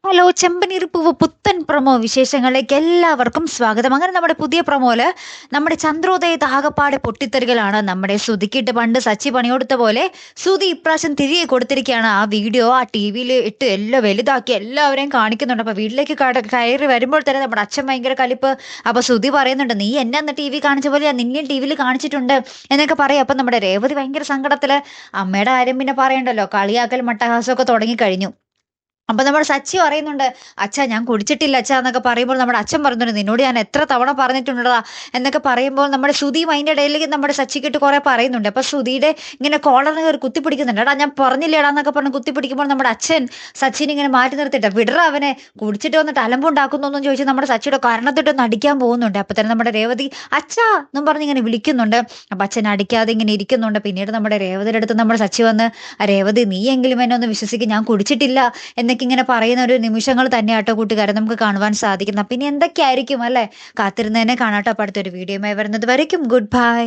Hello ചെമ്പനീർപ്പൂവ് പുത്തൻ promo വിശേഷങ്ങളിലേക്ക് എല്ലാവർക്കും സ്വാഗതം. അങ്ങനെ നമ്മുടെ പുതിയ പ്രൊമോയില് നമ്മുടെ ചന്ദ്രോദയത്ത് ആകപ്പാടെ പൊട്ടിത്തെറികളാണ്. നമ്മുടെ ശ്രുതിക്കിട്ട് പണ്ട് സച്ചി പണിയെടുത്ത പോലെ ശ്രുതി ഇപ്രാവശ്യം തിരികെ കൊടുത്തിരിക്കുകയാണ്. ആ വീഡിയോ ആ ടി വിയിൽ ഇട്ട് എല്ലാം വലുതാക്കി എല്ലാവരെയും കാണിക്കുന്നുണ്ട്. അപ്പൊ വീട്ടിലേക്ക് കയറി വരുമ്പോൾ തന്നെ നമ്മുടെ അച്ഛൻ ഭയങ്കര കലിപ്പ്. അപ്പൊ ശ്രുതി പറയുന്നുണ്ട്, നീ എന്നെ അന്ന് ടി വി കാണിച്ച പോലെ നിന്നെയും ടി വിയിൽ കാണിച്ചിട്ടുണ്ട് എന്നൊക്കെ പറയും. അപ്പൊ നമ്മുടെ രേവതി ഭയങ്കര സങ്കടത്തില്. അമ്മയുടെ കാര്യം പിന്നെ പറയണ്ടല്ലോ, കളിയാക്കൽ മട്ടഹാസമൊക്കെ തുടങ്ങിക്കഴിഞ്ഞു. അപ്പൊ നമ്മുടെ സച്ചി പറയുന്നുണ്ട്, അച്ഛാ ഞാൻ കുടിച്ചിട്ടില്ല അച്ഛാ എന്നൊക്കെ പറയുമ്പോൾ നമ്മുടെ അച്ഛൻ പറയുന്നുണ്ട്, നിന്നോട് ഞാൻ എത്ര തവണ പറഞ്ഞിട്ടുണ്ടടാ എന്നൊക്കെ പറയുമ്പോൾ നമ്മുടെ ശ്രുതിയും അതിന്റെ ഇടയിലേക്ക് നമ്മുടെ സച്ചിക്കിട്ട് കുറെ പറയുന്നുണ്ട്. അപ്പൊ ശ്രുതിയുടെ ഇങ്ങനെ കോളറിന് കയറി കുത്തിപ്പിടിക്കുന്നുണ്ട്. എടാ ഞാൻ പറഞ്ഞില്ലേടാ എന്നൊക്കെ പറഞ്ഞ് കുത്തിപ്പിടിക്കുമ്പോൾ നമ്മുടെ അച്ഛൻ സച്ചിനെ ഇങ്ങനെ മാറ്റി നിർത്തിയിട്ട്, വിടറ അവനെ, കുടിച്ചിട്ട് വന്നിട്ട് അലമ്പുണ്ടാക്കുന്നു എന്നും ചോദിച്ച് നമ്മുടെ സച്ചിയുടെ കരണത്തിട്ടൊന്ന് അടിക്കാൻ പോകുന്നുണ്ട്. അപ്പൊ തന്നെ നമ്മുടെ രേവതി അച്ഛാ എന്നും പറഞ്ഞ് ഇങ്ങനെ വിളിക്കുന്നുണ്ട്. അപ്പൊ അച്ഛൻ അടിക്കാതെ ഇങ്ങനെ ഇരിക്കുന്നുണ്ട്. പിന്നീട് നമ്മുടെ രേവതിയുടെ അടുത്ത് നമ്മുടെ സച്ചി വന്ന്, രേവതി നീ എങ്കിലും എന്നെ ഒന്ന് വിശ്വസിക്കും, ഞാൻ കുടിച്ചിട്ടില്ല എന്നൊക്കെ ഇങ്ങനെ പറയുന്ന ഒരു നിമിഷങ്ങൾ തന്നെയാട്ടോ കൂട്ടുകാരെ നമുക്ക് കാണുവാൻ സാധിക്കുന്ന. പിന്നെ എന്തൊക്കെയായിരിക്കും അല്ലെ, കാത്തിരുന്നതിനെ കാണാട്ടോ. അടുത്തൊരു വീഡിയോയുമായി വരുന്നത് വരയ്ക്കും ഗുഡ് ബൈ.